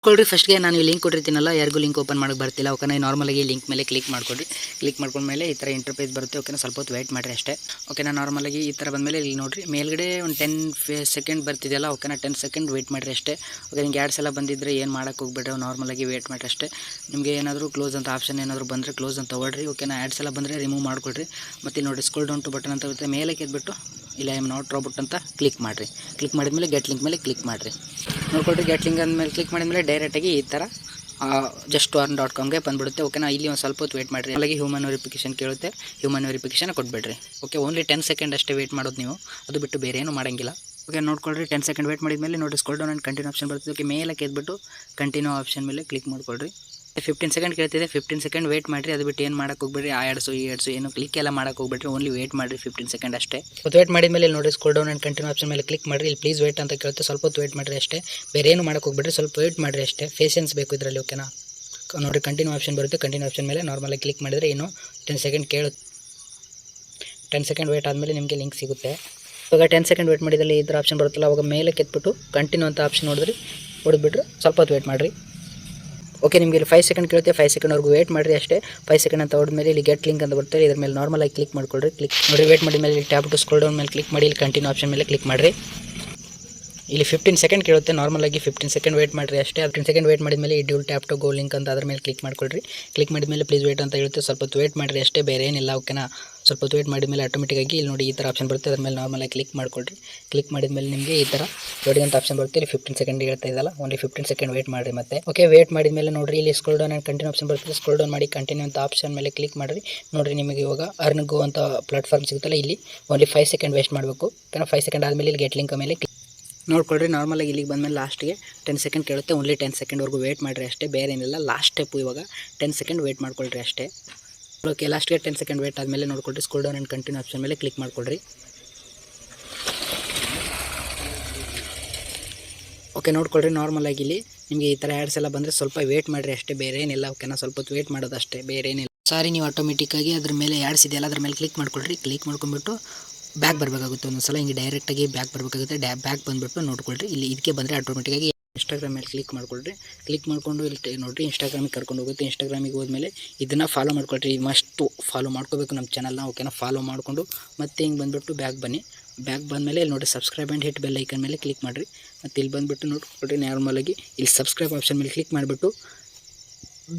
ಕೊಡ್ರಿ ಫಸ್ಟ್ಗೆ ನಾನು ಈ ಲಿಂಕ್ ಕೊಟ್ಟಿರ್ತೀನಲ್ಲ, ಯಾರಿಗೂ ಲಿಂಕ್ ಓಪನ್ ಮಾಡೋಕೆ ಬರ್ತಿಲ್ಲ. ಓಕೆನಾ, ನಾರ್ಮಲಾಗಿ ಲಿಂಕ್ ಮೇಲೆ ಕ್ಲಿಕ್ ಮಾಡ್ಕೊಡ್ರಿ. ಕ್ಲಿಕ್ ಮಾಡ್ಕೊಂಡ್ಮೇಲೆ ಈ ಥರ ಇಂಟರ್ಫೇಸ್ ಬರುತ್ತೆ. ಓಕೆನಾ, ಸ್ವಲ್ಪ ಹೊತ್ತು ವೇಟ್ ಮಾಡಿರಿ ಅಷ್ಟೇ. ಓಕೆನಾ, ನಾರ್ಮಲಾಗಿ ಈ ಥರ ಬಂದಮೇಲೆ ಇಲ್ಲಿ ನೋಡಿರಿ ಮೇಲ್ಗಡೆ ಒಂದು 10 ಸೆಕೆಂಡ್ ಬರ್ತಿದೆಯಲ್ಲ. ಓಕೆನಾ, 10 ಸೆಕೆಂಡ್ ವೇಟ್ ಮಾಡಿರಿ ಅಷ್ಟೇ. ಓಕೆ, ನಿಮ್ಗೆ ಆ್ಯಡ್ಸ್ ಎಲ್ಲ ಬಂದಿದ್ದರೆ ಏನು ಮಾಡೋಕ್ಕೆ ಹೋಗ್ಬೇಡ್ರಿ, ನಾರ್ಮಲಾಗಿ ವೇಟ್ ಮಾಡಿರಿ ಅಷ್ಟೇ. ನಿಮಗೆ ಏನಾದರೂ ಕ್ಲೋಸ್ ಅಂತ ಆಪ್ಷನ್ ಏನಾದರೂ ಬಂದರೆ ಕ್ಲೋಸ್ ಅಂತ ಹೊಡ್ರಿ. ಓಕೆನಾ, ಆ್ಯಡ್ಸ್ ಎಲ್ಲ ಬಂದರೆ ರಿಮೂವ್ ಮಾಡ್ಕೊಳ್ರಿ. ಮತ್ತು ನೋಡಿ ಸ್ಕ್ರೋಲ್ ಡೌನ್ ಟು ಬಟನ್ ಅಂತ ಬರುತ್ತೆ, ಮೇಲೆ ಕೆದ್ಬಿಟ್ಟು ಇಲ್ಲ ಐ ಆಮ್ ನಾಟ್ ರೋಬೋಟ್ ಅಂತ ಕ್ಲಿಕ್ ಮಾಡಿರಿ. ಕ್ಲಿಕ್ ಮಾಡಿದ್ಮೇಲೆ ಗೆಟ್ ಲಿಂಕ್ ಮೇಲೆ ಕ್ಲಿಕ್ ಮಾಡಿರಿ. ನೋಡ್ಕೊಳ್ರಿ, ಗೆಟ್ ಲಿಂಕ್ ಅಂದಮೇಲೆ ಕ್ಲಿಕ್ ಮಾಡಿದ್ಮೇಲೆ ಡೈರೆಕ್ಟಾಗಿ ಈ ಥರ justoearn.comಗೆ ಬಂದುಬಿಡುತ್ತೆ. ಓಕೆನಾ, ಇಲ್ಲಿ ಒಂದು ಸ್ವಲ್ಪ ಹೊತ್ತು ವೇಟ್ ಮಾಡಿರಿ. అలాగే ಹ್ಯೂಮನ್ ವೆರಿಫಿಕೇಷನ್ ಕೇಳುತ್ತೆ, ಹ್ಯೂಮನ್ ವೆರಿಫಿಕೇಷನ್ ಕೊಟ್ಬಿಡ್ರಿ. ಓಕೆ, ಓನ್ಲಿ 10 ಸೆಕೆಂಡ್ ಅಷ್ಟೇ ವೇಟ್ ಮಾಡೋದು ನೀವು, ಅದು ಬಿಟ್ಟು ಬೇರೆ ಏನು ಮಾಡೋಂಗಿಲ್ಲ. ಓಕೆ, ನೋಡ್ಕೊಳ್ರಿ 10 ಸೆಕೆಂಡ್ ವೇಟ್ ಮಾಡಿದ್ಮೇಲೆ ನೋಡಿ scroll down and continue option ಬರ್ತದೆ. ಓಕೆ, ಮೇಲೆ ಕೆದ್ಬಿಟ್ಟು ಕಂಟಿನ್ಯೂ ಆಪ್ಷನ್ ಮೇಲೆ ಕ್ಲಿಕ್ ಮಾಡ್ಕೊಳ್ರಿ. 15 ಸೆಕೆಂಡ್ ಕೇಳ್ತಿದೆ, 15 ಸೆಕೆಂಡ್ ವೇಟ್ ಮಾಡಿರಿ. ಅದು ಬಿಟ್ಟು ಏನು ಮಾಡೋಕ್ಕೆ ಹೋಗ್ಬೇಡ್ರಿ, ಆ ಆ್ಯಡ್ಸು ಈ ಆ್ಯಡ್ಸು ಏನು ಕ್ಲಿಕ್ ಎಲ್ಲ ಮಾಡೋಕ್ಕೆ ಹೋಗ್ಬೇಡ್ರಿ, ಓನ್ಲಿ ವೇಟ್ ಮಾಡಿರಿ 15 ಸೆಕೆಂಡ್ ಅಷ್ಟೇ. ಹೊತ್ತು ವೇಟ್ ಮಾಡಿದ್ಮೇಲೆ ಇಲ್ಲಿ ನೋಡಿ scroll down and continue option ಮೇಲೆ ಕ್ಲಿಕ್ ಮಾಡಿರಿ. ಇಲ್ಲಿ ಪ್ಲೀಸ್ ವೇಟ್ ಅಂತ ಕೇಳುತ್ತೆ, ಸ್ವಲ್ಪ ಹೊತ್ತು ವೇಟ್ ಮಾಡಿರಿ ಅಷ್ಟೇ, ಬೇರೆ ಏನು ಮಾಡೋಕ್ಕೆ ಹೋಗ್ಬೇಡ್ರಿ, ಸ್ವಲ್ಪ ವೇಟ್ ಮಾಡಿರಿ ಅಷ್ಟೇ. ಪೇಷನ್ಸ್ ಬೇಕು ಇದರಲ್ಲಿ. ಓಕೆನಾ, ನೋಡಿ ಕಂಟಿನ್ಯೂ ಆಪ್ಷನ್ ಬರುತ್ತೆ, ಕಂಟಿನ್ಯೂ ಆಪ್ಷನ್ ಮೇಲೆ ನಾರ್ಮಲಾಗಿ ಕ್ಲಿಕ್ ಮಾಡಿದರೆ ಇನ್ನೂ 10 ಸೆಕೆಂಡ್ ಕೇಳುತ್ತೆ. 10 ಸೆಕೆಂಡ್ ವೇಟ್ ಆದಮೇಲೆ ನಿಮಗೆ ಲಿಂಕ್ ಸಿಗುತ್ತೆ. ಇವಾಗ 10 ಸೆಕೆಂಡ್ ವೇಟ್ ಮಾಡಿದಲ್ಲಿ ಈ ಥರ ಆಪ್ಷನ್ ಬರುತ್ತಲ್ಲ, ಅವಾಗ ಮೇಲೆ ಕೆತ್ಬಿಟ್ಟು ಕಂಟಿನ್ಯೂ ಅಂತ ಆಪ್ಷನ್ ನೋಡಿದ್ರಿ, ಹೊಡೆದ್ಬಿಟ್ರೆ ಸ್ವಲ್ಪ ಹೊತ್ತು ವೇಟ್ ಮಾಡಿರಿ. ಓಕೆ, ನಿಮಗೆ ಇಲ್ಲಿ 5 ಸೆಕೆಂಡ್ ಕೇಳುತ್ತೆ, 5 ಸೆಕೆಂಡ್ವರೆಗೂ ವೇಟ್ ಮಾಡಿರಿ ಅಷ್ಟೇ. 5 ಸೆಕೆಂಡ್ ಅಂತ ಹೊಡೆದ್ಮೇಲೆ ಇಲ್ಲಿ ಗೆಟ್ ಲಿಂಕ್ ಅಂತ ಬರ್ತದೆ, ಇದ್ರ ಮೇಲೆ ನಾರ್ಮಲಾಗಿ ಕ್ಲಿಕ್ ಮಾಡ್ಕೊಳ್ರಿ. ಕ್ಲಿಕ್ ನೋಡಿ, ವೇಟ್ ಮಾಡಿದ್ಮೇಲೆ ಇಲ್ಲಿ ಟ್ಯಾಪ್ ಟು ಸ್ಕ್ರೋಲ್ ಡೌನ್ ಮೇಲೆ ಕ್ಲಿಕ್ ಮಾಡಿ, ಇಲ್ಲಿ ಕಂಟಿನ್ಯೂ ಆಪ್ಷನ್ ಮೇಲೆ ಕ್ಲಿಕ್ ಮಾಡಿರಿ. ಇಲ್ಲಿ 15 ಸೆಕೆಂಡ್ ಕೇಳುತ್ತೆ, ನಾರ್ಮಲಾಗಿ 15 ಸೆಕೆಂಡ್ ವೇಟ್ ಮಾಡಿರಿ ಅಷ್ಟೇ. 15 ಸೆಕೆಂಡ್ ವೇಟ್ ಮಾಡಿದ್ಮೇಲೆ ಈ dual tap to go link ಅಂತ ಅದ್ರ ಮೇಲೆ ಕ್ಲಿಕ್ ಮಾಡ್ಕೊಳ್ರಿ. ಕ್ಲಿಕ್ ಮಾಡಿದ್ಮೇಲೆ ಪ್ಲೀಸ್ ವೇಟ್ ಅಂತ ಹೇಳುತ್ತೆ, ಸ್ವಲ್ಪ ಹೊತ್ತು ವೇಟ್ ಮಾಡಿರಿ ಅಷ್ಟೇ, ಬೇರೆ ಏನಿಲ್ಲ. ಓಕೆನಾ, ಸ್ವಲ್ಪ ಹೊತ್ತು ವೇಟ್ ಮಾಡಿದ್ಮೇಲೆ ಆಟೋಮೆಟಿಕ್ಕಾಗಿ ಇಲ್ಲಿ ನೋಡಿ ಈ ಥರ ಆಪ್ಷನ್ ಬರುತ್ತೆ, ಅದ್ರ ಮೇಲೆ ನಾರ್ಮಲಾಗಿ ಕ್ಲಿಕ್ ಮಾಡ್ಕೊಳ್ರಿ. ಕ್ಲಿಕ್ ಮಾಡಿದ್ಮೇಲೆ ನಿಮಗೆ ಈ ಥರ ಲೋಡಿಂಗ್ ಅಂತ ಆಪ್ಷನ್ ಬರುತ್ತೆ. ಇಲ್ಲಿ 15 ಸೆಕೆಂಡ್ ಹೇಳ್ತಾ ಇದಲ್ಲ, ಓನ್ಲಿ 15 ಸೆಕೆಂಡ್ ವೇಟ್ ಮಾಡಿರಿ ಮತ್ತೆ. ಓಕೆ, ವೇಟ್ ಮಾಡಿದ್ಮೇಲೆ ನೋಡಿರಿ ಇಲ್ಲಿ scroll down and continue option ಬರುತ್ತೆ, ಸ್ಕ್ರೋಲ್ ಡೌನ್ ಮಾಡಿ ಕಂಟಿನ್ಯೂ ಅಂತ ಆಪ್ಷನ್ ಮೇಲೆ ಕ್ಲಿಕ್ ಮಾಡಿರಿ. ನೋಡಿರಿ, ನಿಮಗೆ ಇವಾಗ ಅರ್ನ್ ಗೋ ಅಂತ ಪ್ಲಾಟ್ಫಾರ್ಮ್ ಸಿಗುತ್ತಲ್ಲ, ಇಲ್ಲಿ ಓನ್ಲಿ 5 ಸೆಕೆಂಡ್ ವೇಸ್ಟ್ ಮಾಡಬೇಕು. ಓಕೆನಾ, 5 ಸೆಕೆಂಡ್ ಆದಮೇಲೆ ಇಲ್ಲಿ ಗೆಟ್ ಲಿಂಕ್ ಮೇಲೆ ನೋಡ್ಕೊಳ್ರಿ. ನಾರ್ಮಲಾಗಿ ಇಲ್ಲಿಗೆ ಬಂದಮೇಲೆ ಲಾಸ್ಟಿಗೆ 10 ಸೆಕೆಂಡ್ ಕೇಳುತ್ತೆ, ಓನ್ಲಿ 10 ಸೆಕೆಂಡ್ವರೆಗೂ ವೇಟ್ ಮಾಡಿರಿ ಅಷ್ಟೇ, ಬೇರೆ ಏನಿಲ್ಲ. ಲಾಸ್ಟ್ ಸ್ಟೆಪ್ಪು ಇವಾಗ 10 ಸೆಕೆಂಡ್ ವೇಟ್ ಮಾಡ್ಕೊಳ್ರಿ ಅಷ್ಟೇ. ಓಕೆ, ಲಾಸ್ಟ್ಗೆ 10 ಸೆಕೆಂಡ್ ವೇಟ್ ಆದಮೇಲೆ ನೋಡ್ಕೊಳ್ರಿ, scroll down and continue option ಮೇಲೆ ಕ್ಲಿಕ್ ಮಾಡ್ಕೊಳ್ರಿ. ಓಕೆ, ನೋಡ್ಕೊಳ್ರಿ, ನಾರ್ಮಲಾಗಿ ಇಲ್ಲಿ ನಿಮಗೆ ಈ ಥರ ಆ್ಯಡ್ಸ್ ಎಲ್ಲ ಬಂದರೆ ಸ್ವಲ್ಪ ವೇಟ್ ಮಾಡಿರಿ ಅಷ್ಟೇ, ಬೇರೆ ಏನಿಲ್ಲ. ಓಕೆನಾ, ಸ್ವಲ್ಪ ಹೊತ್ತು ವೇಟ್ ಮಾಡೋದು ಅಷ್ಟೇ, ಬೇರೆ ಏನಿಲ್ಲ. ಸಾರಿ, ನೀವು ಆಟೋಮೆಟಿಕ್ಕಾಗಿ ಅದ್ರ ಮೇಲೆ ಆ್ಯಡ್ಸ್ ಇದೆಯಲ್ಲ ಅದ್ರ ಮೇಲೆ ಕ್ಲಿಕ್ ಮಾಡ್ಕೊಳ್ರಿ. ಕ್ಲಿಕ್ ಮಾಡ್ಕೊಂಡ್ಬಿಟ್ಟು ಬ್ಯಾಕ್ ಬರಬೇಕಾಗುತ್ತೆ, ಒಂದೊಂದ್ಸಲ ಹಿಂಗೆ ಡೈರೆಕ್ಟಾಗಿ ಬ್ಯಾಕ್ ಬರಬೇಕಾಗುತ್ತೆ. ಬ್ಯಾಕ್ ಬಂದುಬಿಟ್ಟು ನೋಡ್ಕೊಳ್ರಿ, ಇಲ್ಲಿ ಇದಕ್ಕೆ ಬಂದರೆ ಆಟೋಮೆಟಿಕ್ಕಾಗಿ ಇನ್ಸ್ಟಾಗ್ರಾಮ್ ಮೇಲೆ ಕ್ಲಿಕ್ ಮಾಡ್ಕೊಳ್ರಿ. ಕ್ಲಿಕ್ ಮಾಡಿಕೊಂಡು ಇಲ್ಲಿ ನೋಡಿರಿ ಇನ್ಸ್ಟಾಗ್ರಾಮಿಗೆ ಕರ್ಕೊಂಡು ಹೋಗುತ್ತೆ. ಇನ್ಸ್ಟಾಗ್ರಾಮಿಗೆ ಹೋದ್ಮೇಲೆ ಇದನ್ನು ಫಾಲೋ ಮಾಡ್ಕೊಳ್ರಿ, ಮಸ್ಟು ಫಾಲೋ ಮಾಡ್ಕೋಬೇಕು ನಮ್ಮ ಚಾನಲ್ನ. ಓಕೆನಾ, ಫಾಲೋ ಮಾಡಿಕೊಂಡು ಮತ್ತೆ ಹಿಂಗೆ ಬಂದುಬಿಟ್ಟು ಬ್ಯಾಕ್ ಬನ್ನಿ. ಬ್ಯಾಕ್ ಬಂದಮೇಲೆ ಇಲ್ಲಿ ನೋಡಿ subscribe and hit bell icon ಮೇಲೆ ಕ್ಲಿಕ್ ಮಾಡಿರಿ. ಮತ್ತು ಇಲ್ಲಿ ಬಂದುಬಿಟ್ಟು ನೋಡ್ಕೊಳ್ರಿ, ನಾರ್ಮಲಾಗಿ ಇಲ್ಲಿ ಸಬ್ಸ್ಕ್ರೈಬ್ ಆಪ್ಷನ್ ಮೇಲೆ ಕ್ಲಿಕ್ ಮಾಡಿಬಿಟ್ಟು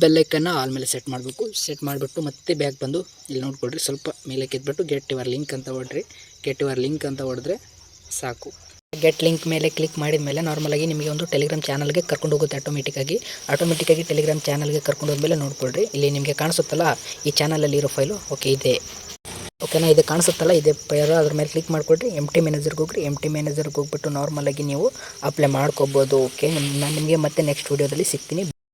ಬೆಲ್ಲೈಕನ್ನ ಆಲ್ ಮೇಲೆ ಸೆಟ್ ಮಾಡಬೇಕು. ಸೆಟ್ ಮಾಡಿಬಿಟ್ಟು ಮತ್ತೆ ಬ್ಯಾಕ್ ಬಂದು ಇಲ್ಲಿ ನೋಡ್ಕೊಳ್ರಿ, ಸ್ವಲ್ಪ ಮೇಲೆ ಕೆತ್ಬಿಟ್ಟು ಗೆಟ್ ಯುವರ್ ಲಿಂಕ್ ಅಂತ ಹೊಡ್ರಿ. ಗೆಟ್ ಯುವರ್ ಲಿಂಕ್ ಅಂತ ಹೊಡೆದ್ರೆ ಸಾಕು. ಗೆಟ್ ಲಿಂಕ್ ಮೇಲೆ ಕ್ಲಿಕ್ ಮಾಡಿದ ಮೇಲೆ ನಾರ್ಮಲಾಗಿ ನಿಮಗೆ ಒಂದು ಟೆಲಿಗ್ರಾಮ್ ಚಾನಲ್ಗೆ ಕರ್ಕೊಂಡು ಹೋಗುತ್ತೆ ಆಟೋಮೆಟಿಕ್ಕಾಗಿ ಟೆಲಿಗ್ರಾಮ್ ಚಾನಲ್ಗೆ ಕರ್ಕೊಂಡು ಹೋದ್ಮೇಲೆ ನೋಡ್ಕೊಳ್ರಿ, ಇಲ್ಲಿ ನಿಮಗೆ ಕಾಣಿಸುತ್ತಲ್ಲ ಈ ಚಾನಲಲ್ಲಿ ಇರೋ ಫೈಲು. ಓಕೆ, ಇದೆ. ಓಕೆನಾ, ಇದು ಕಾಣಿಸುತ್ತಲ್ಲ ಇದೇ ಪೇರು, ಅದ್ರ ಮೇಲೆ ಕ್ಲಿಕ್ ಮಾಡ್ಕೊಳ್ರಿ. MT ಮ್ಯಾನೇಜರ್ಗೆ ಹೋಗ್ರಿ. MT ಮ್ಯಾನೇಜರ್ಗೆ ಹೋಗ್ಬಿಟ್ಟು ನಾರ್ಮಲಾಗಿ ನೀವು ಅಪ್ಲೈ ಮಾಡ್ಕೋಬೋದು. ಓಕೆ, ನಾನು ನಿಮಗೆ ಮತ್ತೆ ನೆಕ್ಸ್ಟ್ ವೀಡಿಯೋದಲ್ಲಿ ಸಿಗ್ತೀನಿ.